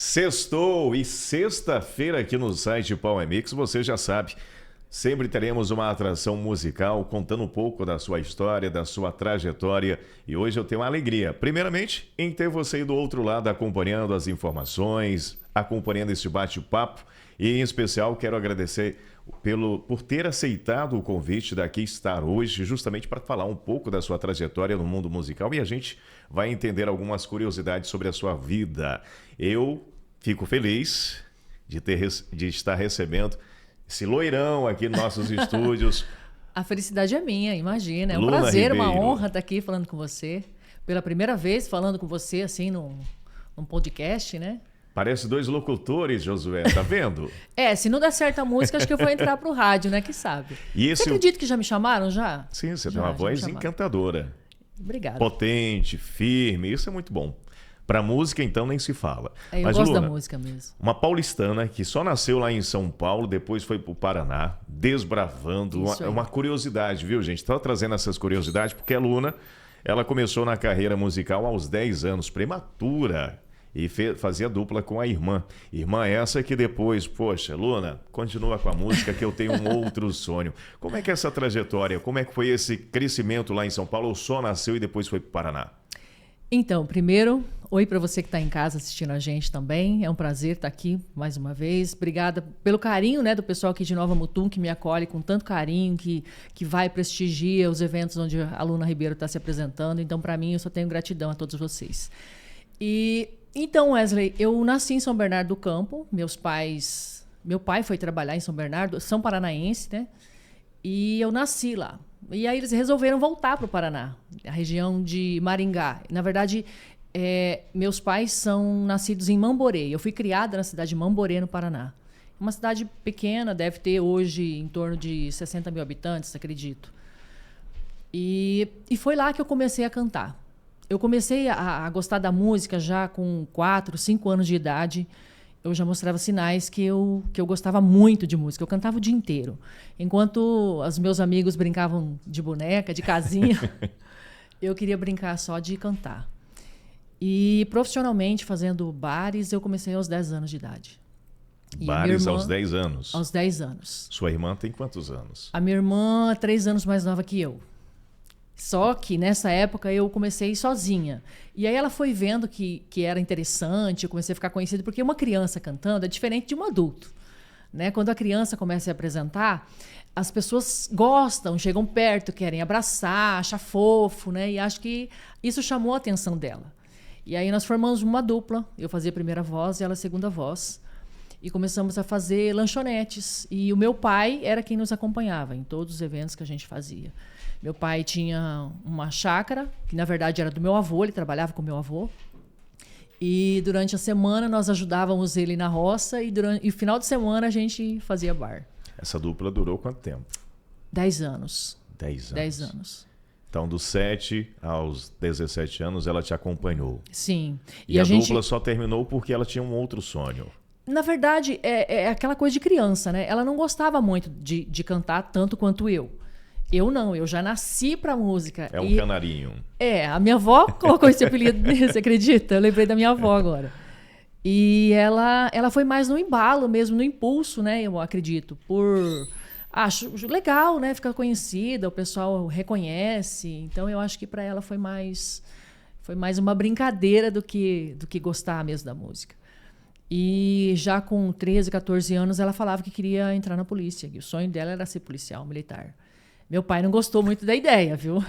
Sextou e sexta-feira aqui no site Power Mix, você já sabe, sempre teremos uma atração musical contando um pouco da sua história, da sua trajetória. E hoje eu tenho uma alegria, primeiramente, em ter você aí do outro lado acompanhando as informações, acompanhando esse bate-papo. E em especial quero agradecer por ter aceitado o convite daqui estar hoje, justamente para falar um pouco da sua trajetória no mundo musical e a gente vai entender algumas curiosidades sobre a sua vida. Eu fico feliz de estar recebendo esse loirão aqui nos nossos estúdios. A felicidade é minha, imagina. É um Luna prazer, Ribeiro. uma honra estar aqui falando com você. Pela primeira vez falando com você, assim, num podcast, né? Parece dois locutores, Josué, tá vendo? Se não der certo a música, acho que eu vou entrar pro rádio, né? Que sabe. E Você acredita que já me chamaram, já? Sim, você Já, tem uma já me voz chamaram. encantadora. Obrigada. Potente, firme, isso é muito bom. Pra música, então, nem se fala. Eu Mas, gosto Luna, da música mesmo. uma paulistana que só nasceu lá em São Paulo, depois foi pro Paraná, desbravando. Isso aí. Uma curiosidade, viu, gente? Tô trazendo essas curiosidades porque a Luna, ela começou na carreira musical aos 10 anos, prematura. E fazia dupla com a irmã. Irmã essa que depois, poxa, Luna, continua com a música que eu tenho um outro sonho. Como é que é essa trajetória? Como é que foi esse crescimento lá em São Paulo? Ou só nasceu e depois foi pro Paraná? Então, primeiro, oi para você que está em casa assistindo a gente também. É um prazer estar aqui mais uma vez. Obrigada pelo carinho, né, do pessoal aqui de Nova Mutum, que me acolhe com tanto carinho, que vai prestigia os eventos onde a Luna Ribeiro está se apresentando. Então, para mim, eu só tenho gratidão a todos vocês. Então, Wesley, eu nasci em São Bernardo do Campo. Meu pai foi trabalhar em São Bernardo, São Paranaense, né? E eu nasci lá. E aí eles resolveram voltar para o Paraná, a região de Maringá. Na verdade, meus pais são nascidos em Mamborê. Eu fui criada na cidade de Mamborê, no Paraná. Uma cidade pequena, deve ter hoje em torno de 60 mil habitantes, acredito. E foi lá que eu comecei a cantar. Eu comecei a gostar da música já com 4, 5 anos de idade. Eu já mostrava sinais que eu gostava muito de música. Eu cantava o dia inteiro. Enquanto os meus amigos brincavam de boneca, de casinha, eu queria brincar só de cantar. E profissionalmente, fazendo bares, eu comecei aos 10 anos de idade. E Bares irmã, aos 10 anos. Aos 10 anos. Sua irmã tem quantos anos? A minha irmã, 3 anos mais nova que eu. Só que nessa época eu comecei sozinha. E aí ela foi vendo que era interessante, eu comecei a ficar conhecida, porque uma criança cantando é diferente de um adulto. Né? Quando a criança começa a se apresentar, as pessoas gostam, chegam perto, querem abraçar, achar fofo, né? E acho que isso chamou a atenção dela. E aí nós formamos uma dupla, eu fazia a primeira voz e ela a segunda voz. E começamos a fazer lanchonetes. E o meu pai era quem nos acompanhava em todos os eventos que a gente fazia. Meu pai tinha uma chácara, que na verdade era do meu avô, ele trabalhava com meu avô. E durante a semana nós ajudávamos ele na roça e no final de semana a gente fazia bar. Essa dupla durou quanto tempo? 10 anos. 10 anos. 10 anos. Então, dos 7 aos 17 anos, ela te acompanhou. Sim. E a dupla só terminou porque ela tinha um outro sonho. Na verdade, é aquela coisa de criança, né? Ela não gostava muito de cantar tanto quanto eu. Eu não, eu já nasci pra música. É um canarinho. A minha avó colocou esse apelido, você acredita? Eu lembrei da minha avó agora. E ela foi mais no embalo mesmo, no impulso, né? Eu acredito. Acho legal, né? Ficar conhecida, o pessoal reconhece. Então eu acho que pra ela foi mais uma brincadeira do que gostar mesmo da música. E já com 13, 14 anos, ela falava que queria entrar na polícia. E o sonho dela era ser policial militar. Meu pai não gostou muito da ideia, viu?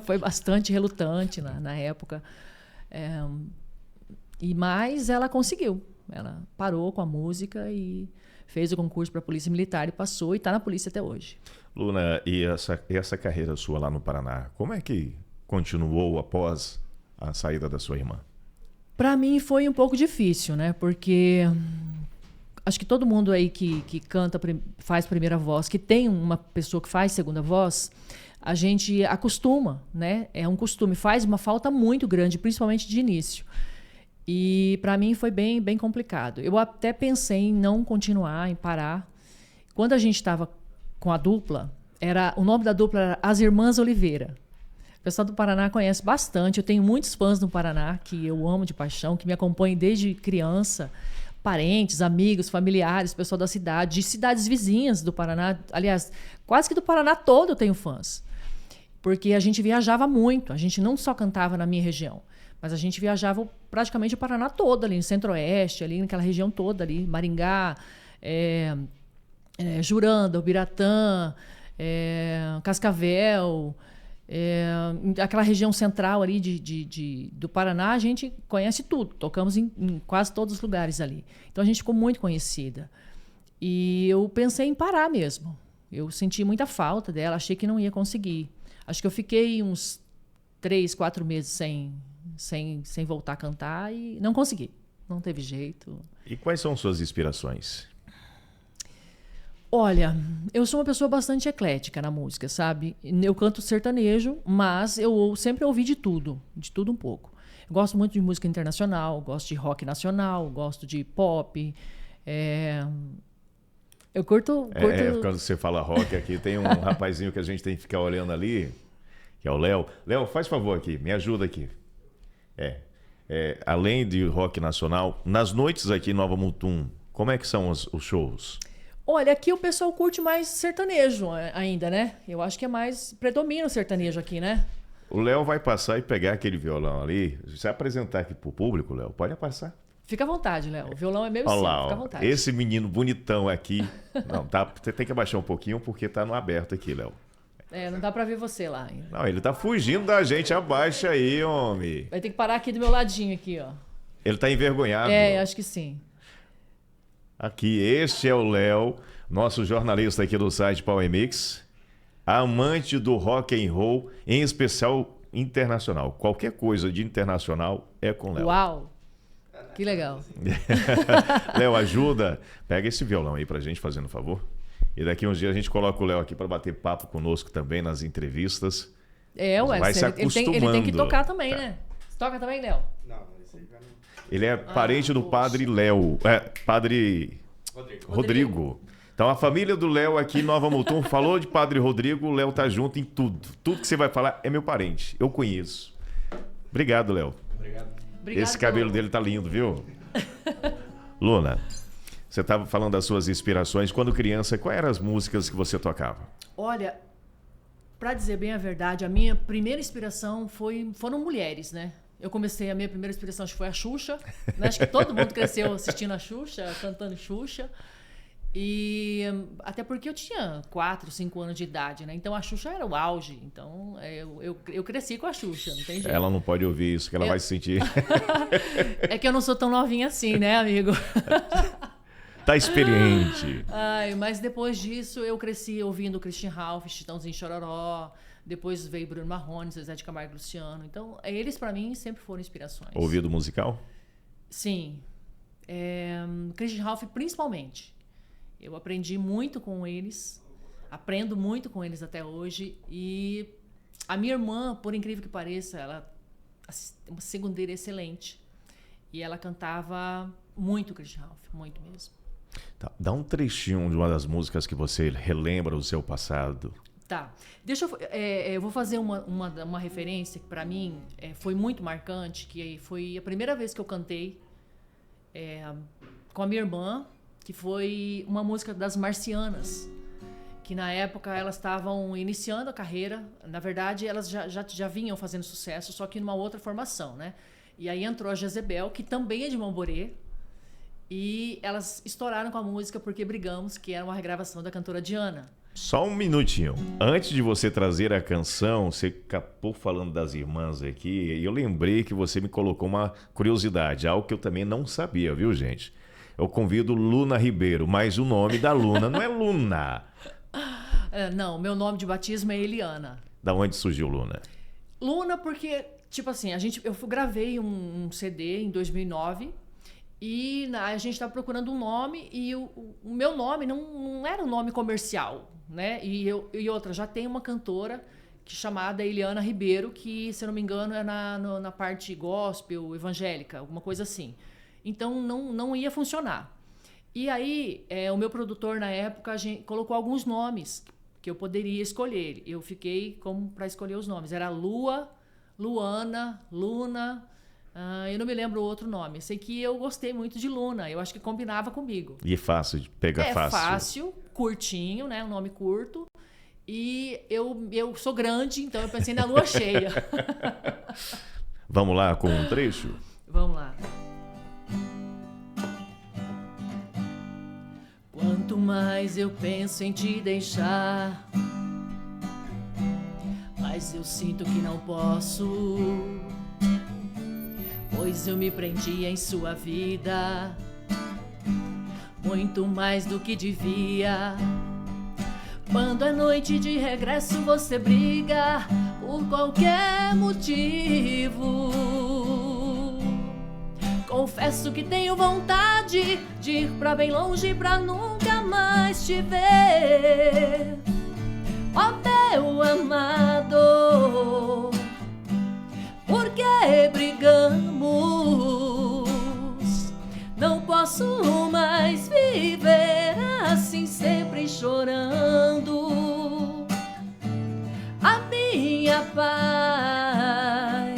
Foi bastante relutante na época. Mas ela conseguiu. Ela parou com a música e fez o concurso para a Polícia Militar e passou e está na polícia até hoje. Luna, e essa carreira sua lá no Paraná, como é que continuou após a saída da sua irmã? Para mim foi um pouco difícil, né? Porque acho que todo mundo aí que canta, faz primeira voz, que tem uma pessoa que faz segunda voz, a gente acostuma, né? É um costume, faz uma falta muito grande, principalmente de início. E para mim foi bem, bem complicado. Eu até pensei em não continuar, em parar. Quando a gente estava com a dupla, o nome da dupla era As Irmãs Oliveira. pessoal do Paraná conhece bastante. Eu tenho muitos fãs no Paraná que eu amo de paixão, que me acompanham desde criança. Parentes, amigos, familiares, pessoal da cidade, de cidades vizinhas do Paraná. Aliás, quase que do Paraná todo eu tenho fãs. Porque a gente viajava muito. A gente não só cantava na minha região, mas a gente viajava praticamente o Paraná todo, ali no Centro-Oeste, ali naquela região toda, ali, Maringá, Juranda, Ubiratã, Cascavel, aquela região central ali do Paraná, a gente conhece tudo. Tocamos em quase todos os lugares ali. Então a gente ficou muito conhecida. E eu pensei em parar mesmo. Eu senti muita falta dela, achei que não ia conseguir. Acho que eu fiquei uns 3, 4 meses sem voltar a cantar e não consegui. Não teve jeito. E quais são suas inspirações? Olha, eu sou uma pessoa bastante eclética na música, sabe? Eu canto sertanejo, mas eu sempre ouvi de tudo um pouco. Eu gosto muito de música internacional, gosto de rock nacional, gosto de pop. Eu curto... Quando você fala rock aqui, tem um rapazinho que a gente tem que ficar olhando ali, que é o Léo. Léo, faz favor aqui, me ajuda aqui. Além de rock nacional, nas noites aqui em Nova Mutum, como é que são os shows? Olha, aqui o pessoal curte mais sertanejo ainda, né? Eu acho que predomina o sertanejo aqui, né? O Léo vai passar e pegar aquele violão ali. Se apresentar aqui pro público, Léo, pode passar. Fica à vontade, Léo. O violão é meu e Olha seu, lá, fica à vontade. esse menino bonitão aqui. Não, tá, você tem que abaixar um pouquinho porque tá no aberto aqui, Léo. Não dá pra ver você lá ainda. Não, ele tá fugindo da gente. Abaixa aí, homem. Vai ter que parar aqui do meu ladinho aqui, ó. Ele tá envergonhado. Acho que sim. Aqui, este é o Léo, nosso jornalista aqui do site Power Mix, amante do rock and roll, em especial internacional. Qualquer coisa de internacional é com Léo. Uau! Que legal. Léo, ajuda. Pega esse violão aí pra gente, fazendo um favor. E daqui uns dias a gente coloca o Léo aqui para bater papo conosco também nas entrevistas. Vai se acostumando. Ele tem que tocar também, né? Você toca também, Léo? Não, esse aí já não. Ele é parente do padre Léo. Padre Rodrigo. Então a família do Léo aqui em Nova Mutum falou de Padre Rodrigo, o Léo tá junto em tudo. Tudo que você vai falar é meu parente. Eu conheço. Obrigado, Léo. Obrigado. Esse cabelo dele tá lindo, viu? Luna, você estava falando das suas inspirações. Quando criança, quais eram as músicas que você tocava? Olha, pra dizer bem a verdade, a minha primeira inspiração foram mulheres, né? A minha primeira inspiração acho que foi a Xuxa. Né? Acho que todo mundo cresceu assistindo a Xuxa, cantando Xuxa. E até porque eu tinha 4, 5 anos de idade, né? Então a Xuxa era o auge. Então eu cresci com a Xuxa, não tem jeito. Ela não pode ouvir isso, que ela vai se sentir. É que eu não sou tão novinha assim, né, amigo? Tá experiente. Mas depois disso eu cresci ouvindo Christian Ralph, Chitãozinho Chororó. Depois veio Bruno Marrone, Zezé de Camargo e Luciano. Então, eles pra mim sempre foram inspirações. Ouvido musical? Sim. Christian Ralph principalmente. Eu aprendi muito com eles. Aprendo muito com eles até hoje. E a minha irmã, por incrível que pareça, ela é uma segundeira excelente. E ela cantava muito Christian Ralph, muito mesmo. Tá, dá um trechinho de uma das músicas que você relembra do seu passado. Tá. Eu vou fazer uma referência que para mim foi muito marcante, que foi a primeira vez que eu cantei com a minha irmã, que foi uma música das Marcianas, que na época elas estavam iniciando a carreira. Na verdade, elas já vinham fazendo sucesso, só que numa outra formação, né? E aí entrou a Jezebel, que também é de Mamborê, e elas estouraram com a música Porque Brigamos, que era uma regravação da cantora Diana. Só um minutinho. Antes de você trazer a canção, você acabou falando das irmãs aqui, e eu lembrei que você me colocou uma curiosidade, algo que eu também não sabia, viu, gente? Eu convido Luna Ribeiro, mas o nome da Luna não é Luna. Não, meu nome de batismo é Eliana. Da onde surgiu Luna? Luna porque, tipo assim, eu gravei um CD em 2009 e a gente estava procurando um nome e o meu nome não era um nome comercial, né? E outra, já tem uma cantora chamada Eliana Ribeiro, que, se eu não me engano, é na parte gospel, evangélica, alguma coisa assim. Então, não ia funcionar. E aí, o meu produtor, na época, colocou alguns nomes que eu poderia escolher. Eu fiquei como para escolher os nomes. Era Lua, Luana, Luna, eu não me lembro o outro nome. Sei que eu gostei muito de Luna, eu acho que combinava comigo. E fácil, pega fácil. É fácil, curtinho, né? Um nome curto. E eu sou grande, então eu pensei na lua cheia. Vamos lá com um trecho? Vamos lá. Quanto mais eu penso em te deixar, mas eu sinto que não posso, pois eu me prendi em sua vida muito mais do que devia. Quando é noite de regresso você briga por qualquer motivo. Confesso que tenho vontade de ir pra bem longe pra nunca mais te ver. Ó meu amado, por que brigamos? Não posso mais viver assim, sempre chorando. A minha paz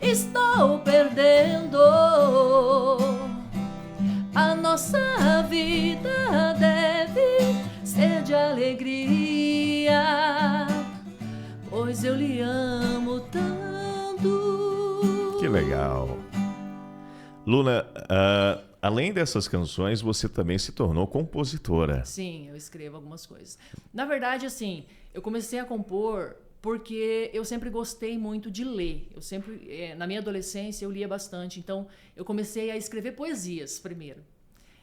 estou perdendo. A nossa vida deve ser de alegria, pois eu lhe amo tanto. Que legal. Luna, além dessas canções, você também se tornou compositora. Sim, eu escrevo algumas coisas. Na verdade, assim, eu comecei a compor porque eu sempre gostei muito de ler. Eu sempre, na minha adolescência, eu lia bastante. Então, eu comecei a escrever poesias primeiro.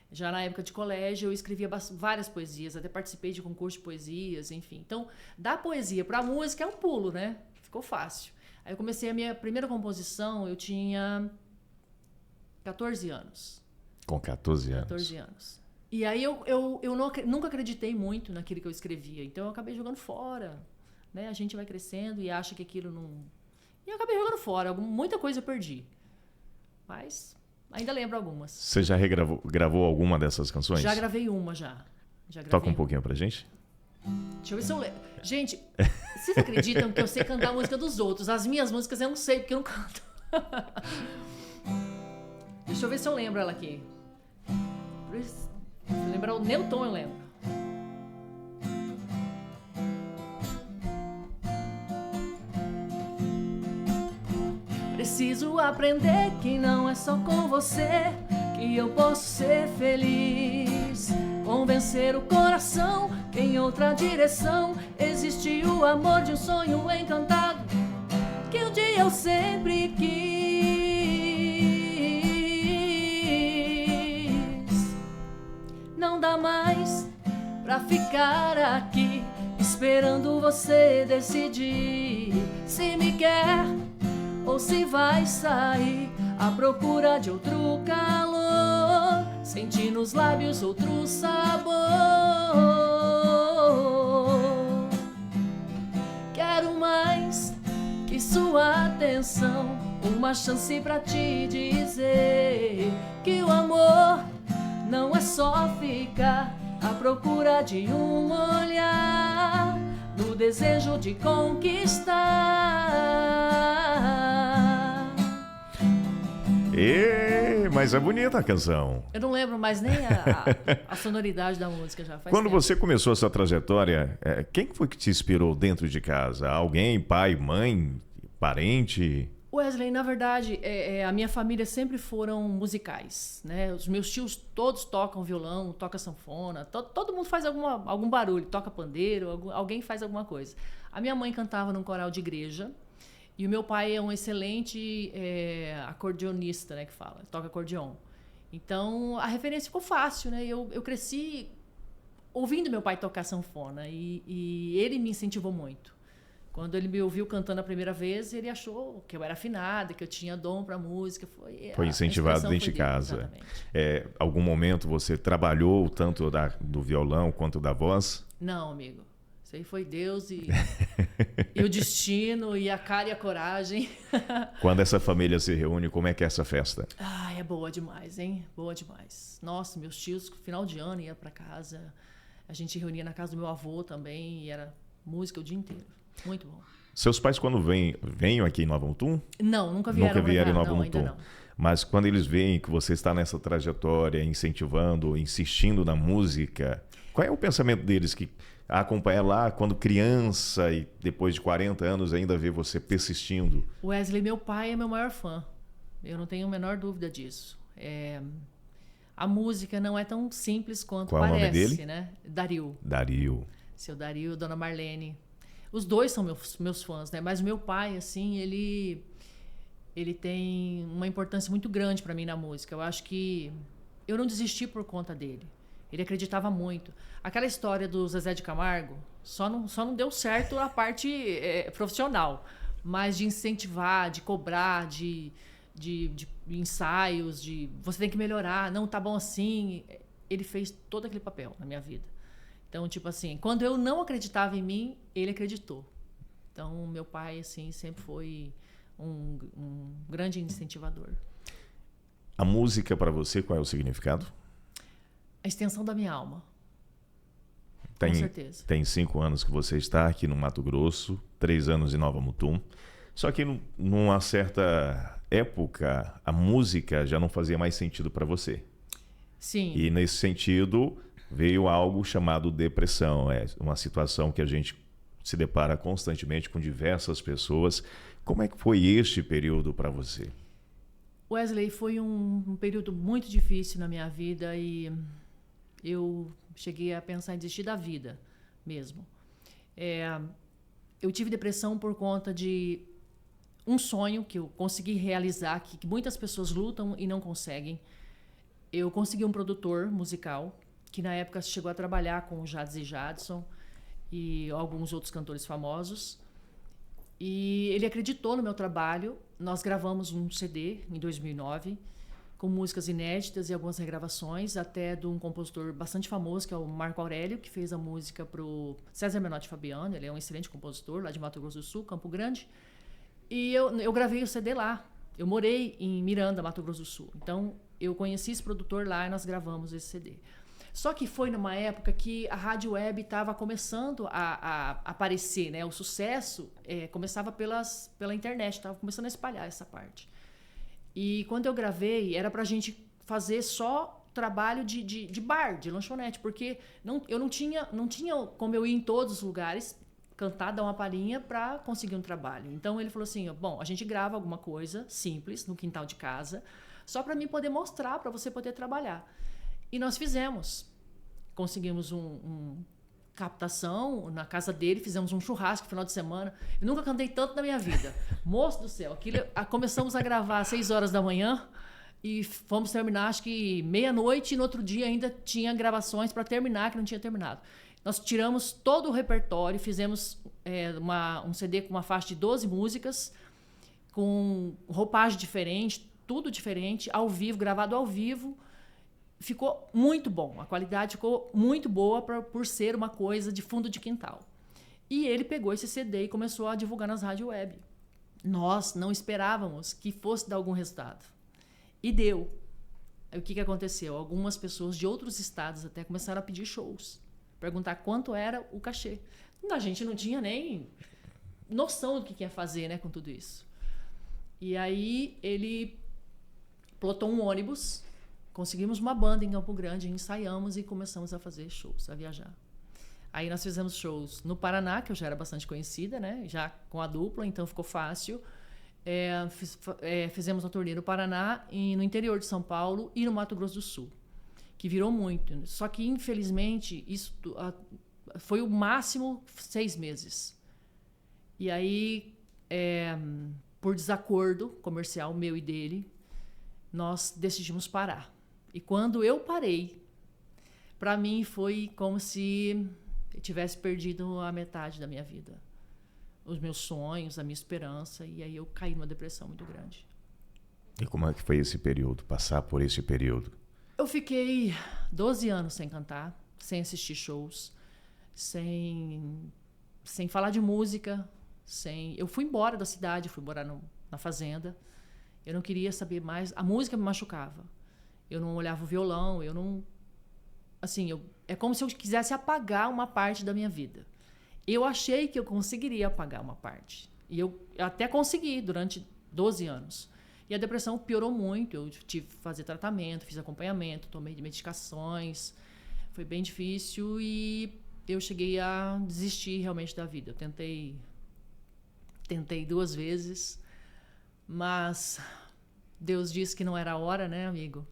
Já na época de colégio, eu escrevia várias poesias, até participei de concurso de poesias, enfim. Então, da poesia para a música é um pulo, né? Ficou fácil. Aí eu comecei a minha primeira composição, eu tinha 14 anos. Com 14 anos. 14 anos. E aí eu nunca acreditei muito naquilo que eu escrevia. Então eu acabei jogando fora. Né? A gente vai crescendo e acha que aquilo não... E eu acabei jogando fora. Muita coisa eu perdi. Mas ainda lembro algumas. Você já gravou alguma dessas canções? Já gravei uma, já. Toca um pouquinho pra gente. Deixa eu ver se eu lembro. Gente, vocês acreditam que eu sei cantar a música dos outros? As minhas músicas eu não sei, porque eu não canto. Deixa eu ver se eu lembro ela aqui. Se lembrar nem o tom eu lembro. Preciso aprender que não é só com você que eu posso ser feliz. Convencer o coração que em outra direção existe o amor de um sonho encantado que um dia eu sempre quis. Não dá mais pra ficar aqui esperando você decidir se me quer ou se vai sair à procura de outro calor, sentir nos lábios outro sabor. Quero mais que sua atenção, uma chance pra te dizer que o amor não é só ficar à procura de um olhar, no desejo de conquistar. Mas é bonita a canção. Eu não lembro mais nem a sonoridade da música já faz Quando tempo. você começou a sua trajetória, quem foi que te inspirou dentro de casa? Alguém, pai, mãe, parente? Wesley, na verdade, a minha família sempre foram musicais, né? Os meus tios todos tocam violão, tocam sanfona, todo mundo faz algum barulho, toca pandeiro, alguém faz alguma coisa. A minha mãe cantava num coral de igreja e o meu pai é um excelente acordeonista, né, que fala, toca acordeon. Então, a referência ficou fácil, né? Eu cresci ouvindo meu pai tocar sanfona e ele me incentivou muito. Quando ele me ouviu cantando a primeira vez, ele achou que eu era afinada, que eu tinha dom para música. Foi incentivado dentro de casa. Algum momento você trabalhou tanto do violão quanto da voz? Não, amigo. Isso aí foi Deus e o destino, e a cara e a coragem. Quando essa família se reúne, como é que é essa festa? É boa demais, hein? Boa demais. Nossa, meus tios, final de ano, iam para casa. A gente reunia na casa do meu avô também e era música o dia inteiro. Muito bom. Seus pais, quando vêm aqui em Nova Mutum? Não, nunca vieram Nunca vieram em pra cá. Nova Não, ainda Mutum. não. Mas quando eles veem que você está nessa trajetória, incentivando, insistindo na música, qual é o pensamento deles que acompanha lá quando criança e depois de 40 anos ainda vê você persistindo? Wesley, meu pai é meu maior fã. Eu não tenho a menor dúvida disso. A música não é tão simples quanto Qual é o nome parece, dele? né? Dario. Dario. Seu Dario, Dona Marlene. Os dois são meus fãs, né? Mas o meu pai, assim, ele tem uma importância muito grande para mim na música. Eu acho que eu não desisti por conta dele. Ele acreditava muito. Aquela história do Zezé de Camargo só não deu certo a parte profissional, mas de incentivar, de cobrar, de ensaios, de você tem que melhorar, não tá bom assim. Ele fez todo aquele papel na minha vida. Então, tipo assim, quando eu não acreditava em mim, ele acreditou. Então, meu pai, assim, sempre foi um grande incentivador. A música para você, qual é o significado? A extensão da minha alma. Com certeza. Tem 5 anos que você está aqui no Mato Grosso, 3 anos em Nova Mutum. Só que numa certa época, a música já não fazia mais sentido para você. Sim. E nesse sentido, veio algo chamado depressão. É uma situação que a gente se depara constantemente com diversas pessoas. Como é que foi este período para você? Wesley, foi um período muito difícil na minha vida e eu cheguei a pensar em desistir da vida mesmo. Eu tive depressão por conta de um sonho que eu consegui realizar, que muitas pessoas lutam e não conseguem. Eu consegui um produtor musical, que na época chegou a trabalhar com o Jades e Jadson e alguns outros cantores famosos. E ele acreditou no meu trabalho. Nós gravamos um CD em 2009, com músicas inéditas e algumas regravações, até de um compositor bastante famoso, que é o Marco Aurélio, que fez a música para o César Menotti Fabiano. Ele é um excelente compositor, lá de Mato Grosso do Sul, Campo Grande. E eu gravei o CD lá. Eu morei em Miranda, Mato Grosso do Sul. Então, eu conheci esse produtor lá e nós gravamos esse CD. Só que foi numa época que a rádio web estava começando a aparecer, né? O sucesso começava pela internet, estava começando a espalhar essa parte. E quando eu gravei, era pra gente fazer só trabalho de bar, de lanchonete, porque eu não tinha como eu ir em todos os lugares, cantar, dar uma palhinha para conseguir um trabalho. Então ele falou assim, bom, a gente grava alguma coisa simples no quintal de casa, só para mim poder mostrar, para você poder trabalhar. E nós fizemos. Conseguimos captação na casa dele, fizemos um churrasco no final de semana. Eu nunca cantei tanto na minha vida. Moço do céu, começamos a gravar às 6 horas da manhã e fomos terminar, acho que meia-noite, e no outro dia ainda tinha gravações para terminar, que não tinha terminado. Nós tiramos todo o repertório, fizemos um CD com uma faixa de 12 músicas, com roupagem diferente, tudo diferente, ao vivo, gravado ao vivo. Ficou muito bom, a qualidade ficou muito boa por ser uma coisa de fundo de quintal. E ele pegou esse CD e começou a divulgar nas rádios web. Nós não esperávamos que fosse dar algum resultado. E deu. Aí, o que aconteceu? Algumas pessoas de outros estados até começaram a pedir shows. Perguntar quanto era o cachê. A gente não tinha nem noção do que ia fazer, né, com tudo isso. E aí ele plotou um ônibus, conseguimos uma banda em Campo Grande, ensaiamos e começamos a fazer shows, a viajar. Aí nós fizemos shows no Paraná, que eu já era bastante conhecida, né, já com a dupla, então ficou fácil. Fizemos uma turnê no Paraná, no interior de São Paulo e no Mato Grosso do Sul, que virou muito. Só que, infelizmente, isso foi o máximo 6 meses. E aí, por desacordo comercial meu e dele, nós decidimos parar. E quando eu parei, para mim foi como se eu tivesse perdido a metade da minha vida. Os meus sonhos, a minha esperança. E aí eu caí numa depressão muito grande. E como é que foi esse período, passar por esse período? Eu fiquei 12 anos sem cantar, sem assistir shows, sem falar de música, Eu fui embora da cidade, fui morar na fazenda. Eu não queria saber mais. A música me machucava. Eu não olhava o violão, eu assim, é como se eu quisesse apagar uma parte da minha vida. Eu achei que eu conseguiria apagar uma parte. E eu até consegui durante 12 anos. E a depressão piorou muito. Eu tive que fazer tratamento, fiz acompanhamento, tomei medicações. Foi bem difícil e eu cheguei a desistir realmente da vida. Eu tentei 2 vezes, mas Deus disse que não era a hora, né, amigo?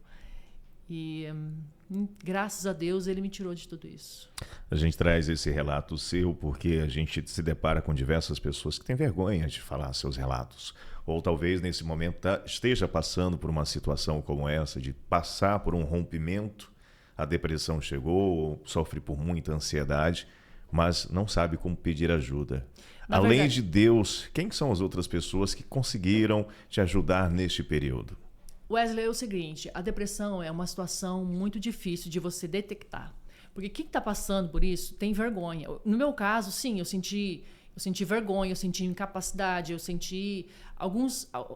E graças a Deus ele me tirou de tudo isso. A gente traz esse relato seu porque a gente se depara com diversas pessoas que têm vergonha de falar seus relatos. Ou talvez nesse momento esteja passando por uma situação como essa, de passar por um rompimento, a depressão chegou, ou sofre por muita ansiedade, mas não sabe como pedir ajuda. Além de Deus, quem são as outras pessoas que conseguiram te ajudar neste período? Wesley, é o seguinte, a depressão é uma situação muito difícil de você detectar. Porque quem está passando por isso tem vergonha. No meu caso, sim, eu senti vergonha, eu senti incapacidade, eu senti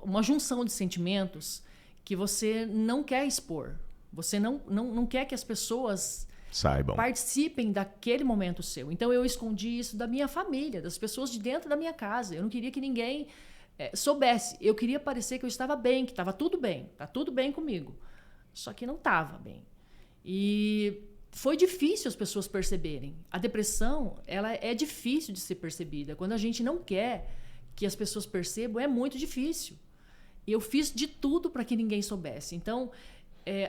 uma junção de sentimentos que você não quer expor. Você não quer que as pessoas participem daquele momento seu. Então eu escondi isso da minha família, das pessoas de dentro da minha casa. Eu não queria que ninguém soubesse. Eu queria parecer que eu estava bem, que estava tudo bem. Está tudo bem comigo. Só que não estava bem. E foi difícil as pessoas perceberem. A depressão, ela é difícil de ser percebida. Quando a gente não quer que as pessoas percebam, é muito difícil. Eu fiz de tudo para que ninguém soubesse. Então,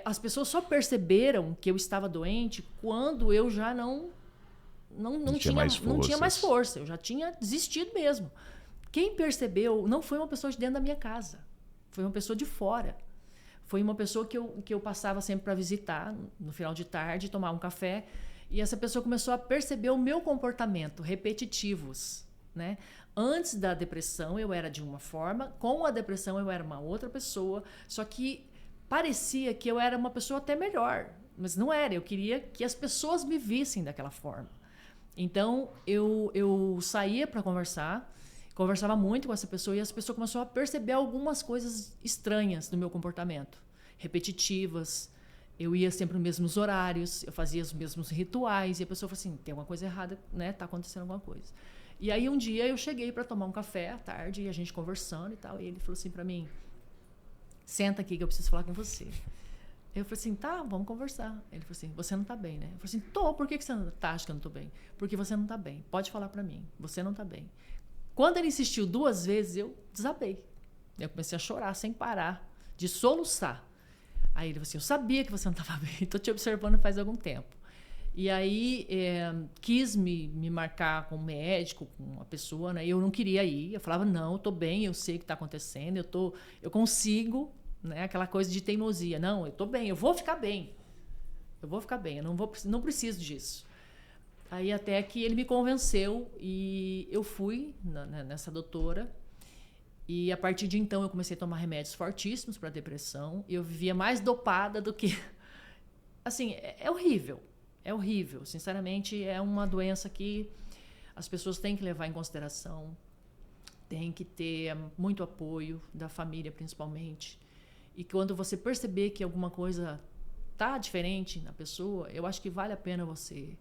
as pessoas só perceberam que eu estava doente quando eu já não tinha mais força. Eu já tinha desistido mesmo. Quem percebeu não foi uma pessoa de dentro da minha casa. Foi uma pessoa de fora. Foi uma pessoa que eu passava sempre para visitar no final de tarde, tomar um café. E essa pessoa começou a perceber o meu comportamento repetitivos, né? Antes da depressão eu era de uma forma, com a depressão eu era uma outra pessoa, só que parecia que eu era uma pessoa até melhor, mas não era. Eu queria que as pessoas me vissem daquela forma. Então eu saía para conversava muito com essa pessoa e essa pessoa começou a perceber algumas coisas estranhas do meu comportamento, repetitivas. Eu ia sempre nos mesmos horários, eu fazia os mesmos rituais e a pessoa falou assim, tem alguma coisa errada, né? Tá acontecendo alguma coisa. E aí um dia eu cheguei para tomar um café à tarde e a gente conversando e tal, e ele falou assim para mim, senta aqui que eu preciso falar com você. Eu falei assim, tá, vamos conversar. Ele falou assim, você não tá bem, né? Eu falei assim, tô, por que você não tá achando que eu não tô bem? Porque você não tá bem, pode falar para mim, você não tá bem. Quando ele insistiu 2 vezes, eu desabei. Eu comecei a chorar sem parar, de soluçar. Aí ele falou assim, eu sabia que você não estava bem, estou te observando faz algum tempo. E aí quis me marcar com um médico, com uma pessoa, né? Eu não queria ir. Eu falava, não, eu estou bem, eu sei o que está acontecendo, eu consigo, né? Aquela coisa de teimosia. Não, eu estou bem, eu vou ficar bem. Eu vou ficar bem, eu não preciso disso. Aí até que ele me convenceu e eu fui nessa doutora. E a partir de então eu comecei a tomar remédios fortíssimos para depressão. E eu vivia mais dopada do que... Assim, é horrível. É horrível. Sinceramente, é uma doença que as pessoas têm que levar em consideração. Tem que ter muito apoio da família, principalmente. E quando você perceber que alguma coisa tá diferente na pessoa, eu acho que vale a pena você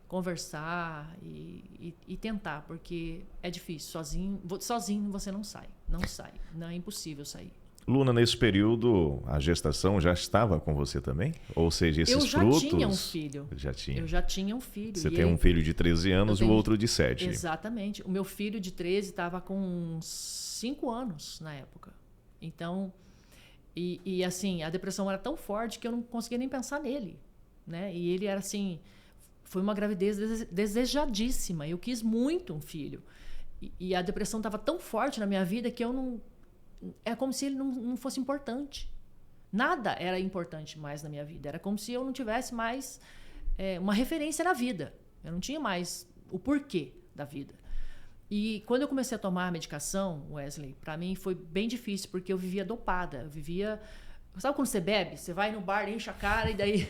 conversar e tentar, porque é difícil. Sozinho você não sai. Não é impossível sair. Luna, nesse período, a gestação já estava com você também? Ou seja, esses frutos... Eu já tinha um filho. Eu já tinha um filho. Você tem um filho de 13 anos e o outro de 7. Exatamente. O meu filho de 13 estava com 5 anos na época. Então, e assim, a depressão era tão forte que eu não conseguia nem pensar nele, né? E ele era assim... Foi uma gravidez desejadíssima. Eu quis muito um filho. E a depressão estava tão forte na minha vida que eu não... É como se ele não fosse importante. Nada era importante mais na minha vida. Era como se eu não tivesse mais uma referência na vida. Eu não tinha mais o porquê da vida. E quando eu comecei a tomar a medicação, Wesley, para mim foi bem difícil, porque eu vivia dopada. Eu vivia Sabe quando você bebe? Você vai no bar, enche a cara e daí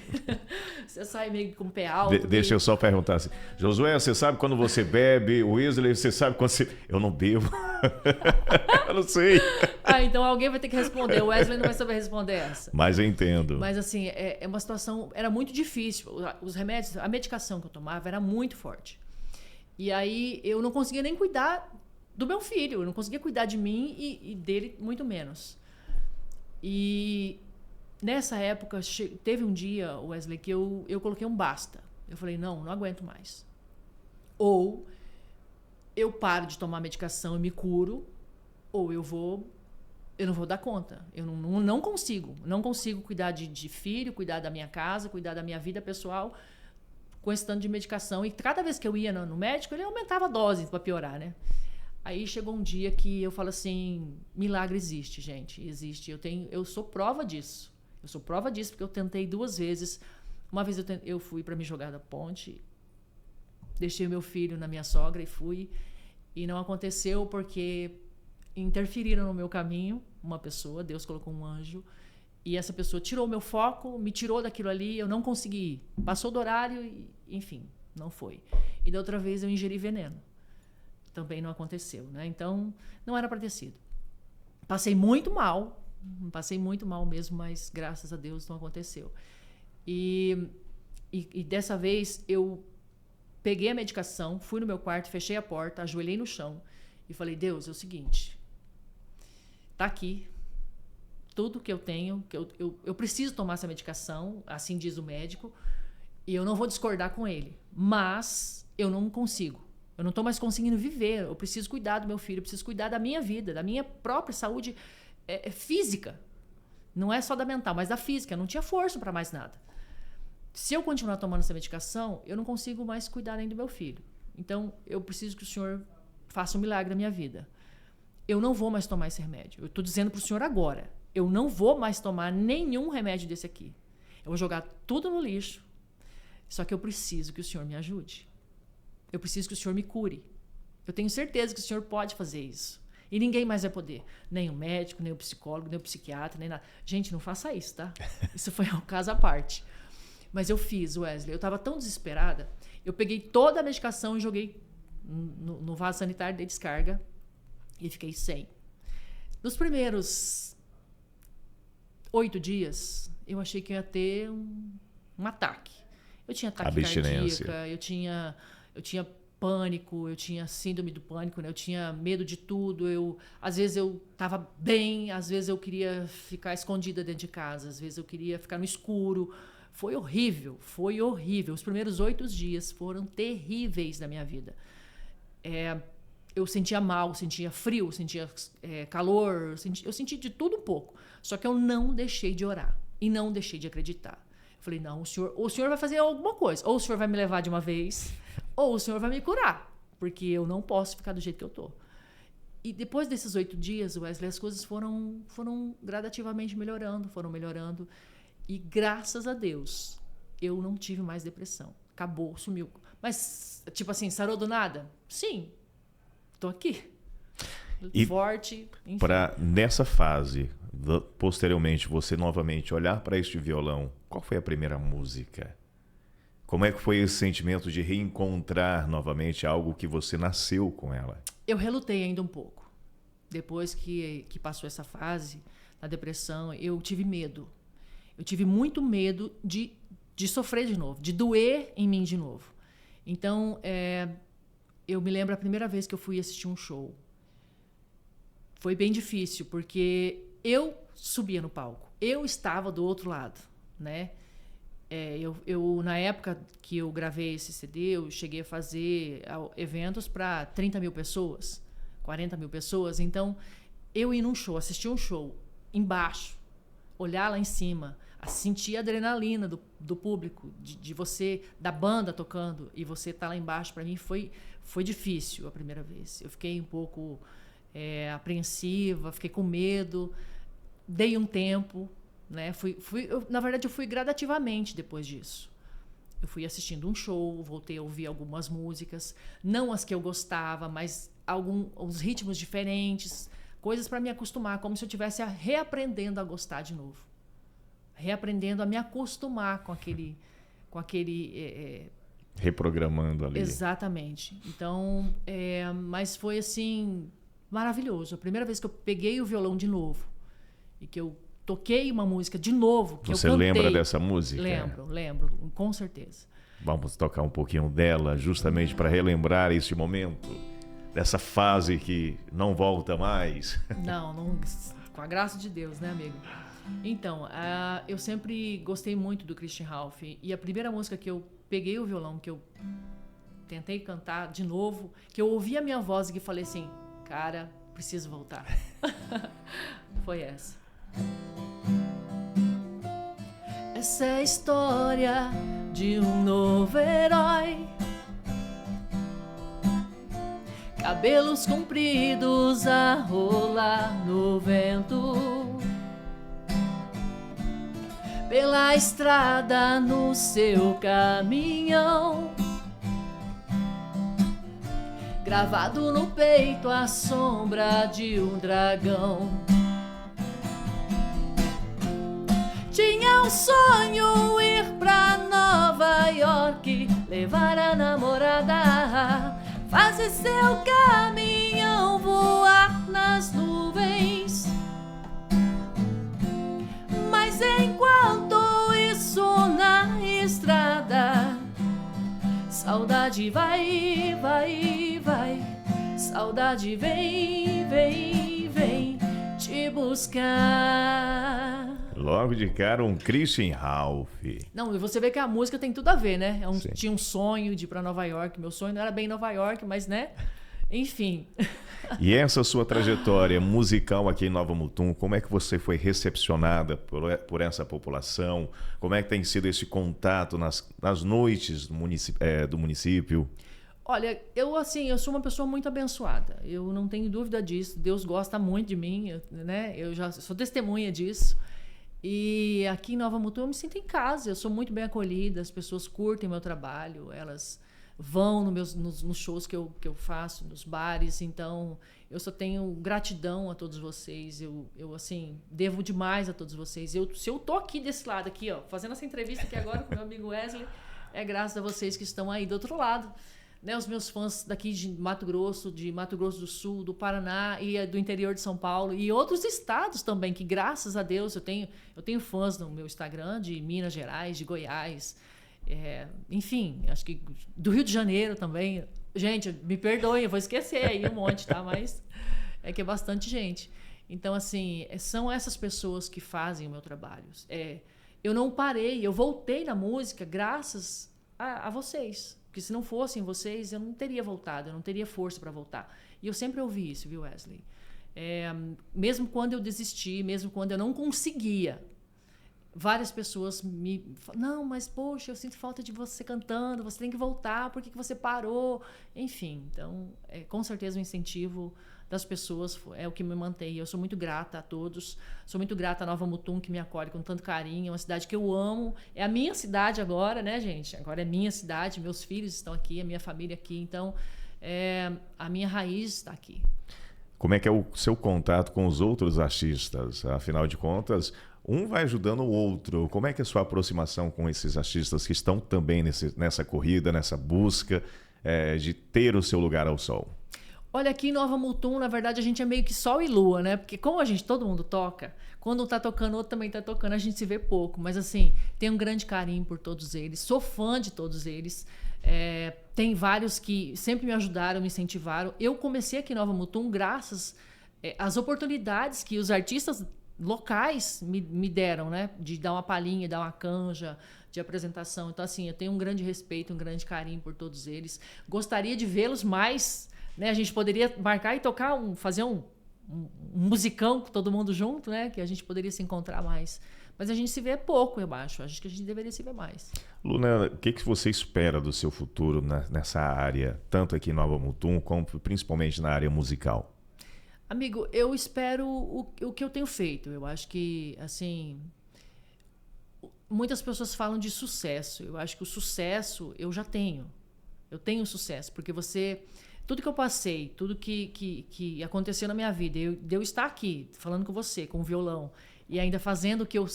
você sai meio com o pé alto. Deixa eu só perguntar assim. Josué, você sabe quando você bebe? Wesley, você sabe quando você... Eu não bebo. Eu não sei. Então alguém vai ter que responder. O Wesley não vai saber responder essa. Mas eu entendo. Mas assim, é uma situação... Era muito difícil. Os remédios, a medicação que eu tomava era muito forte. E aí eu não conseguia nem cuidar do meu filho. Eu não conseguia cuidar de mim e dele muito menos. E nessa época, teve um dia, Wesley, que eu coloquei um basta. Eu falei, não aguento mais. Ou eu paro de tomar medicação e me curo, ou eu não vou dar conta. Eu não consigo. Não consigo cuidar de filho, cuidar da minha casa, cuidar da minha vida pessoal com esse tanto de medicação. E cada vez que eu ia no médico, ele aumentava a dose para piorar, né? Aí chegou um dia que eu falo assim, milagre existe, gente, existe. Eu sou prova disso. Eu sou prova disso porque eu tentei 2 vezes. Uma vez eu fui para me jogar da ponte, deixei o meu filho na minha sogra e fui. E não aconteceu porque interferiram no meu caminho uma pessoa, Deus colocou um anjo. E essa pessoa tirou o meu foco, me tirou daquilo ali, eu não consegui ir. Passou do horário e, enfim, não foi. E da outra vez eu ingeri veneno. Também não aconteceu, né? Então, não era para ter sido. Passei muito mal mesmo, mas graças a Deus não aconteceu. E dessa vez eu peguei a medicação, fui no meu quarto, fechei a porta, ajoelhei no chão e falei, Deus, é o seguinte, tá aqui tudo que eu tenho, que eu preciso tomar essa medicação, assim diz o médico, e eu não vou discordar com ele, mas eu não consigo. Eu não estou mais conseguindo viver. Eu preciso cuidar do meu filho, eu preciso cuidar da minha vida, da minha própria saúde física. Não é só da mental, mas da física. Eu não tinha força para mais nada. Se eu continuar tomando essa medicação, eu não consigo mais cuidar nem do meu filho. Então, eu preciso que o Senhor faça um milagre na minha vida. Eu não vou mais tomar esse remédio. Eu estou dizendo para o Senhor agora. Eu não vou mais tomar nenhum remédio desse aqui. Eu vou jogar tudo no lixo. Só que eu preciso que o Senhor me ajude. Eu preciso que o Senhor me cure. Eu tenho certeza que o Senhor pode fazer isso. E ninguém mais vai poder. Nem o médico, nem o psicólogo, nem o psiquiatra, nem nada. Gente, não faça isso, tá? Isso foi um caso à parte. Mas eu fiz, Wesley. Eu estava tão desesperada. Eu peguei toda a medicação e joguei no vaso sanitário de descarga. E fiquei sem. Nos primeiros 8 dias, eu achei que eu ia ter um ataque. Eu tinha ataque cardíaco, eu tinha pânico, eu tinha síndrome do pânico, né? Eu tinha medo de tudo. Às vezes eu estava bem, às vezes eu queria ficar escondida dentro de casa, às vezes eu queria ficar no escuro. Foi horrível, foi horrível. Os primeiros 8 dias foram terríveis na minha vida. Eu sentia mal, sentia frio, sentia calor, eu senti de tudo um pouco. Só que eu não deixei de orar e não deixei de acreditar. Eu falei, não, o senhor vai fazer alguma coisa. Ou o senhor vai me levar de uma vez, ou o Senhor vai me curar, porque eu não posso ficar do jeito que eu tô. E depois desses 8 dias, Wesley, as coisas foram gradativamente melhorando. E graças a Deus, eu não tive mais depressão. Acabou, sumiu. Mas, tipo assim, sarou do nada? Sim, tô aqui. E forte, enfim. Nessa fase, posteriormente, você novamente olhar para este violão, qual foi a primeira música? Como é que foi esse sentimento de reencontrar novamente algo que você nasceu com ela? Eu relutei ainda um pouco. Depois que passou essa fase, na depressão, eu tive medo. Eu tive muito medo de sofrer de novo, de doer em mim de novo. Então, eu me lembro a primeira vez que eu fui assistir um show. Foi bem difícil, porque eu subia no palco. Eu estava do outro lado, né? Na época que eu gravei esse CD, eu cheguei a fazer eventos para 30 mil pessoas, 40 mil pessoas. Então, eu ir num show, assistir um show embaixo, olhar lá em cima, sentir a adrenalina do público, de você, da banda tocando, e você tá lá embaixo, para mim foi difícil a primeira vez. Eu fiquei um pouco apreensiva, fiquei com medo, dei um tempo, né? Na verdade, eu fui gradativamente depois disso. Eu fui assistindo um show, voltei a ouvir algumas músicas, não as que eu gostava, mas uns ritmos diferentes, coisas para me acostumar, como se eu estivesse reaprendendo a gostar de novo. reaprendendo a me acostumar com aquele Reprogramando ali. Exatamente. Então, mas foi assim maravilhoso. A primeira vez que eu peguei o violão de novo e que eu toquei uma música de novo, que Você eu cantei. lembra dessa música? Lembro, com certeza. Vamos tocar um pouquinho dela, justamente para relembrar este momento, dessa fase que não volta mais. Não, com a graça de Deus, né, amigo? Então, eu sempre gostei muito do Christian Ralph. E a primeira música que eu peguei o violão, que eu tentei cantar de novo, que eu ouvi a minha voz e que falei assim, cara, preciso voltar. Foi essa. Essa é a história de um novo herói. Cabelos compridos a rolar no vento, pela estrada no seu caminhão, gravado no peito a sombra de um dragão. Tinha um sonho ir pra Nova York, levar a namorada, fazer seu caminhão voar nas nuvens. Mas enquanto isso na estrada, saudade vai, vai, vai. Saudade vem, vem, vem te buscar. Logo de cara, um Christian Ralph. Não, e você vê que a música tem tudo a ver, né? Tinha um sonho de ir pra Nova York. Meu sonho não era bem Nova York, mas, né? Enfim. E essa sua trajetória musical aqui em Nova Mutum, como é que você foi recepcionada por essa população? Como é que tem sido esse contato nas noites do município? Olha, eu sou uma pessoa muito abençoada. Eu não tenho dúvida disso. Deus gosta muito de mim, né? Eu já sou testemunha disso. E aqui em Nova Mutum eu me sinto em casa. Eu sou muito bem acolhida. As pessoas curtem meu trabalho. Elas vão nos shows que eu faço, nos bares. Então, eu só tenho gratidão a todos vocês. Eu assim, devo demais a todos vocês. Se eu tô aqui desse lado, aqui, ó, fazendo essa entrevista aqui agora com meu amigo Wesley, é graças a vocês que estão aí do outro lado. Né, os meus fãs daqui de Mato Grosso do Sul, do Paraná e do interior de São Paulo e outros estados também, que graças a Deus eu tenho fãs no meu Instagram de Minas Gerais, de Goiás, enfim, acho que do Rio de Janeiro também. Gente, me perdoem, eu vou esquecer aí um monte, tá? Mas é que é bastante gente. Então, assim, são essas pessoas que fazem o meu trabalho. Eu não parei, eu voltei na música graças a vocês. Porque se não fossem vocês, eu não teria voltado, eu não teria força para voltar. E eu sempre ouvi isso, viu, Wesley? Mesmo quando eu desisti, mesmo quando eu não conseguia, várias pessoas me falam, não, mas poxa, eu sinto falta de você cantando, você tem que voltar, por que você parou? Enfim, então, com certeza o incentivo das pessoas é o que me mantém. Eu sou muito grata a todos, sou muito grata a Nova Mutum, que me acolhe com tanto carinho, é uma cidade que eu amo, é a minha cidade agora, né, gente? Agora é minha cidade, meus filhos estão aqui, a minha família aqui, então a minha raiz está aqui. Como é que é o seu contato com os outros artistas? Afinal de contas, um vai ajudando o outro. Como é que é a sua aproximação com esses artistas que estão também nessa corrida, nessa busca de ter o seu lugar ao sol? Olha, aqui em Nova Mutum, na verdade, a gente é meio que sol e lua, né? Porque como todo mundo toca, quando um tá tocando, o outro também tá tocando, a gente se vê pouco. Mas, assim, tenho um grande carinho por todos eles. Sou fã de todos eles. Tem vários que sempre me ajudaram, me incentivaram. Eu comecei aqui em Nova Mutum graças às oportunidades que os artistas locais me deram, né? De dar uma palhinha, dar uma canja de apresentação. Então, assim, eu tenho um grande respeito, um grande carinho por todos eles. Gostaria de vê-los mais... Né, a gente poderia marcar e tocar, fazer um musicão com todo mundo junto, né? Que a gente poderia se encontrar mais. Mas a gente se vê pouco, eu acho. Acho que a gente deveria se ver mais. Luna, o que você espera do seu futuro nessa área, tanto aqui em Nova Mutum, como principalmente na área musical? Amigo, eu espero o que eu tenho feito. Eu acho que, assim... Muitas pessoas falam de sucesso. Eu acho que o sucesso eu já tenho. Eu tenho sucesso, porque você... tudo que eu passei, tudo que aconteceu na minha vida, de eu estar aqui falando com você, com o violão, e ainda fazendo o que eu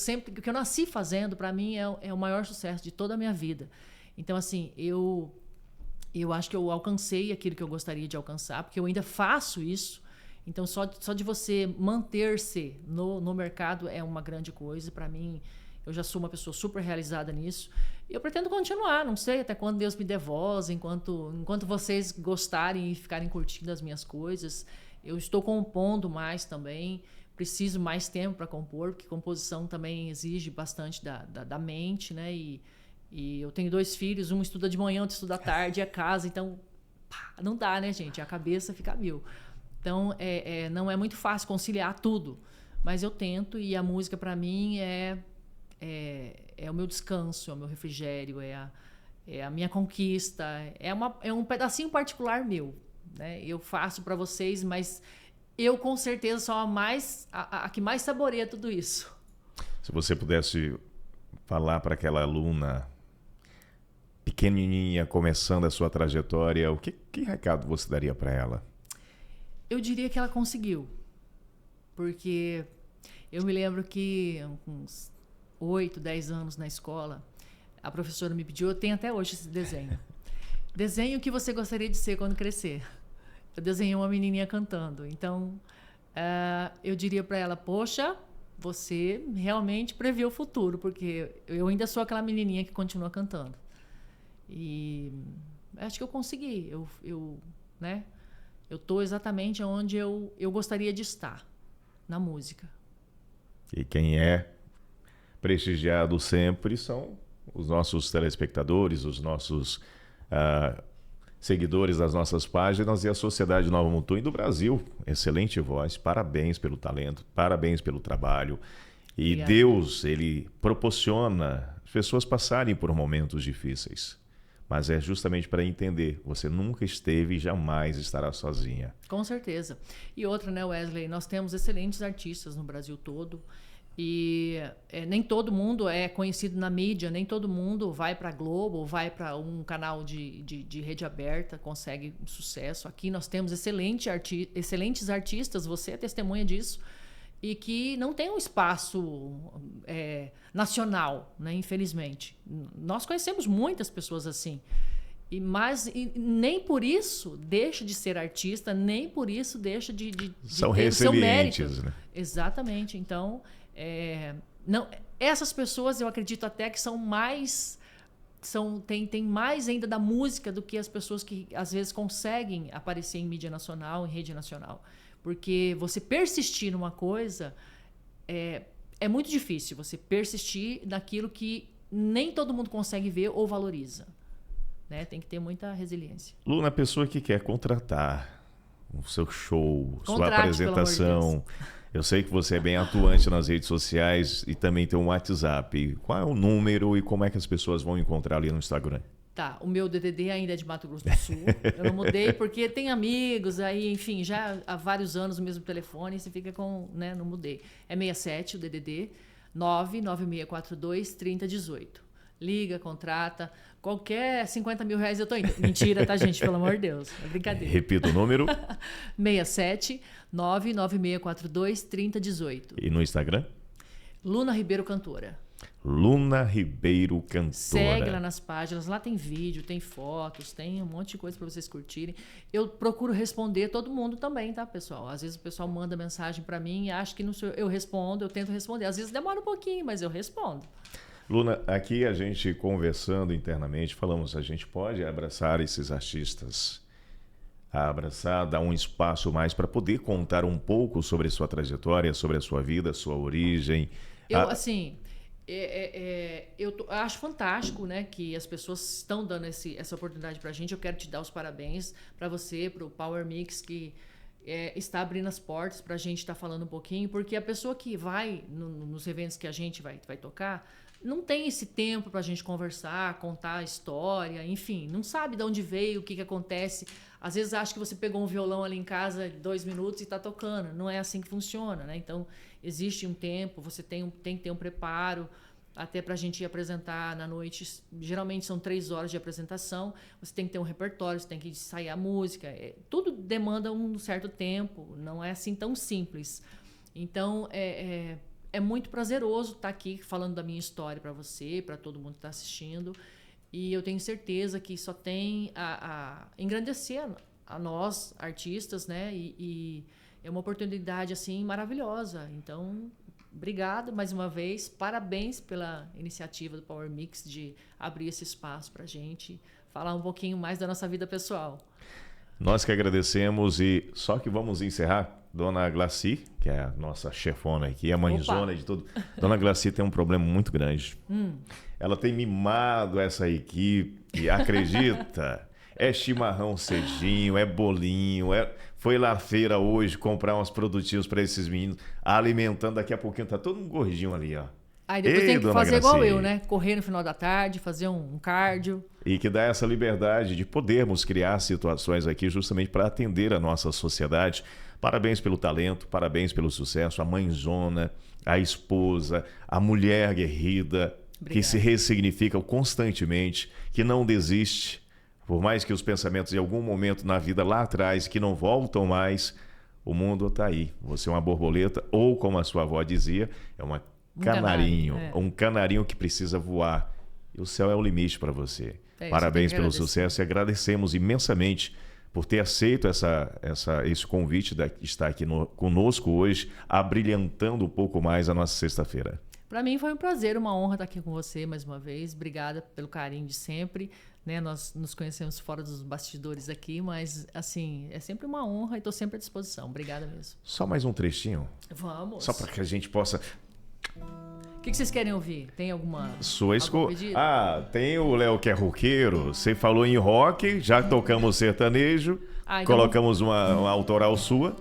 nasci fazendo, para mim é o maior sucesso de toda a minha vida. Então, assim, eu acho que eu alcancei aquilo que eu gostaria de alcançar, porque eu ainda faço isso. Então, só de você manter-se no mercado é uma grande coisa. Para mim, eu já sou uma pessoa super realizada nisso. E eu pretendo continuar, não sei até quando Deus me dê voz, enquanto vocês gostarem e ficarem curtindo as minhas coisas. Eu estou compondo mais também, preciso mais tempo para compor, porque composição também exige bastante da mente, né? E eu tenho 2 filhos, um estuda de manhã, outro estuda à tarde, é casa, então não dá, né, gente? A cabeça fica a mil. Então, não é muito fácil conciliar tudo, mas eu tento, e a música para mim é o meu descanso, é o meu refrigério, é a minha conquista, é um pedacinho particular meu, né? Eu faço para vocês, mas eu com certeza sou a que mais saboreia tudo isso. Se você pudesse falar para aquela aluna pequenininha começando a sua trajetória, que recado você daria para ela? Eu diria que ela conseguiu, porque eu me lembro que uns 8, 10 anos na escola, a professora me pediu, eu tenho até hoje esse desenho. Desenhe o que você gostaria de ser quando crescer. Eu desenhei uma menininha cantando. Então, eu diria para ela, poxa, você realmente previu o futuro, porque eu ainda sou aquela menininha que continua cantando. E acho que eu consegui. Né? Eu estou exatamente onde eu gostaria de estar, na música. E quem é prestigiado sempre são os nossos telespectadores, os nossos seguidores das nossas páginas e a Sociedade Nova Mutum e do Brasil. Excelente voz, parabéns pelo talento, parabéns pelo trabalho. E obrigada. Deus, ele proporciona as pessoas passarem por momentos difíceis. Mas é justamente para entender, você nunca esteve e jamais estará sozinha. Com certeza. E outra, né, Wesley, nós temos excelentes artistas no Brasil todo. E nem todo mundo é conhecido na mídia, nem todo mundo vai para a Globo, vai para um canal de rede aberta, consegue sucesso. Aqui nós temos excelentes artistas, você é testemunha disso, e que não tem um espaço nacional, né, infelizmente. Nós conhecemos muitas pessoas assim, mas nem por isso deixa de ser artista, nem por isso deixa de são ter o seu mérito. Né? Exatamente. Então, não, essas pessoas eu acredito até que são mais... tem mais ainda da música do que as pessoas que às vezes conseguem aparecer em mídia nacional, em rede nacional. Porque você persistir numa coisa é muito difícil. Você persistir naquilo que nem todo mundo consegue ver ou valoriza. Né? Tem que ter muita resiliência. Luna, a pessoa que quer contratar o seu show, Contrate, sua apresentação... Eu sei que você é bem atuante nas redes sociais e também tem um WhatsApp. Qual é o número e como é que as pessoas vão encontrar ali no Instagram? Tá, o meu DDD ainda é de Mato Grosso do Sul. Eu não mudei porque tem amigos aí, enfim, já há vários anos o mesmo telefone e você fica com, né, não mudei. É 67 o DDD, 99642 3018. Liga, contrata, qualquer 50 mil reais eu tô indo. Mentira, tá, gente? Pelo amor de Deus, é brincadeira. Repita o número. 67 99642 3018. E no Instagram? Luna Ribeiro Cantora. Luna Ribeiro Cantora. Segue lá nas páginas, lá tem vídeo, tem fotos, tem um monte de coisa para vocês curtirem. Eu procuro responder todo mundo também, tá, pessoal? Às vezes o pessoal manda mensagem para mim e acha que não sou eu respondo, eu tento responder. Às vezes demora um pouquinho, mas eu respondo. Luna, aqui a gente conversando internamente, falamos, a gente pode abraçar esses artistas, abraçar, dar um espaço mais para poder contar um pouco sobre a sua trajetória, sobre a sua vida, a sua origem. Eu acho fantástico, né, que as pessoas estão dando essa oportunidade para a gente. Eu quero te dar os parabéns para você, para o Power Mix, que está abrindo as portas para a gente estar falando um pouquinho, porque a pessoa que vai nos eventos que a gente vai tocar não tem esse tempo para a gente conversar, contar a história, enfim, não sabe de onde veio, o que acontece. Às vezes acha que você pegou um violão ali em casa 2 minutos e está tocando. Não é assim que funciona, né? Então, existe um tempo, você tem que ter um preparo. Até para a gente ir apresentar na noite, geralmente são 3 horas de apresentação, você tem que ter um repertório, você tem que ensaiar a música, tudo demanda um certo tempo, não é assim tão simples. Então, é muito prazeroso estar aqui falando da minha história para você, para todo mundo que está assistindo, e eu tenho certeza que só tem a engrandecer a nós, artistas, né? E é uma oportunidade assim maravilhosa. Então, obrigado mais uma vez, parabéns pela iniciativa do Power Mix de abrir esse espaço para a gente falar um pouquinho mais da nossa vida pessoal. Nós que agradecemos e só que vamos encerrar. Dona Glaci, que é a nossa chefona aqui, a mãezona de tudo. Dona Glaci tem um problema muito grande. Ela tem mimado essa equipe, e acredita? É chimarrão cedinho, é bolinho, foi lá à feira hoje comprar uns produtinhos para esses meninos, alimentando, daqui a pouquinho tá todo um gordinho ali, ó. Aí depois tem que fazer igual eu, né? Correr no final da tarde, fazer um cardio. E que dá essa liberdade de podermos criar situações aqui justamente para atender a nossa sociedade. Parabéns pelo talento, parabéns pelo sucesso, a mãezona, a esposa, a mulher aguerrida, que se ressignifica constantemente, que não desiste. Por mais que os pensamentos em algum momento na vida lá atrás, que não voltam mais, o mundo está aí. Você é uma borboleta, ou como a sua avó dizia, é um canarinho que precisa voar. E o céu é o limite para você. Parabéns pelo sucesso e agradecemos imensamente por ter aceito esse convite de estar aqui conosco hoje, abrilhantando um pouco mais a nossa sexta-feira. Para mim foi um prazer, uma honra estar aqui com você mais uma vez. Obrigada pelo carinho de sempre. Né? Nós nos conhecemos fora dos bastidores aqui, mas assim, é sempre uma honra e estou sempre à disposição. Obrigada mesmo. Só mais um trechinho? Vamos. Só para que a gente possa... O que vocês querem ouvir? Tem alguma... Sua escolha. Tem o Léo que é roqueiro. Você falou em rock, já tocamos sertanejo, então colocamos uma autoral sua.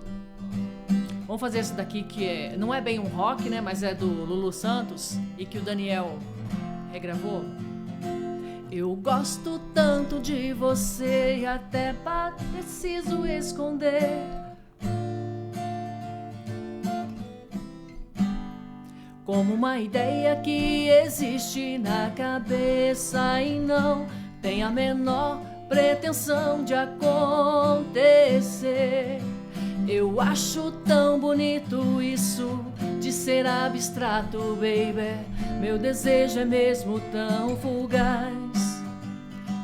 Vamos fazer esse daqui que não é bem um rock, né? Mas é do Lulu Santos e que o Daniel regravou. Eu gosto tanto de você e até preciso esconder. Como uma ideia que existe na cabeça e não tem a menor pretensão de acontecer. Eu acho tão bonito isso de ser abstrato, baby. Meu desejo é mesmo tão fugaz.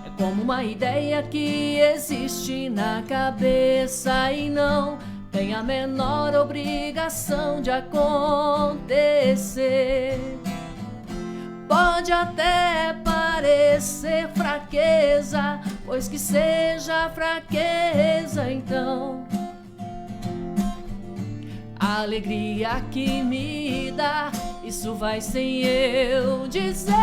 É como uma ideia que existe na cabeça e não tem a menor obrigação de acontecer. Pode até parecer fraqueza, pois que seja fraqueza então. A alegria que me dá, isso vai sem eu dizer.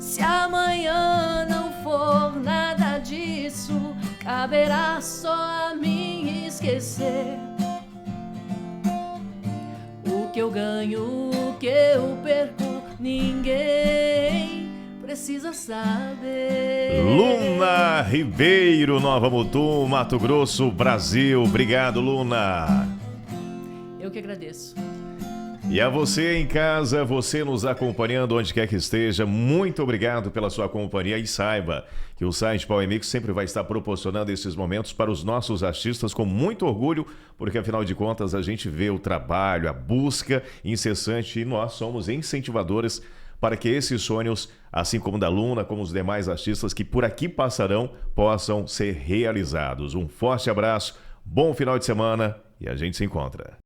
Se amanhã não for nada disso, caberá só a mim esquecer. O que eu ganho, o que eu perco, ninguém precisa saber. Luna Ribeiro, Nova Mutum, Mato Grosso, Brasil. Obrigado, Luna. Eu que agradeço. E a você em casa, você nos acompanhando onde quer que esteja, muito obrigado pela sua companhia e saiba que o site Power Mix sempre vai estar proporcionando esses momentos para os nossos artistas com muito orgulho, porque afinal de contas a gente vê o trabalho, a busca incessante e nós somos incentivadores para que esses sonhos, assim como da Luna, como os demais artistas que por aqui passarão, possam ser realizados. Um forte abraço, bom final de semana e a gente se encontra.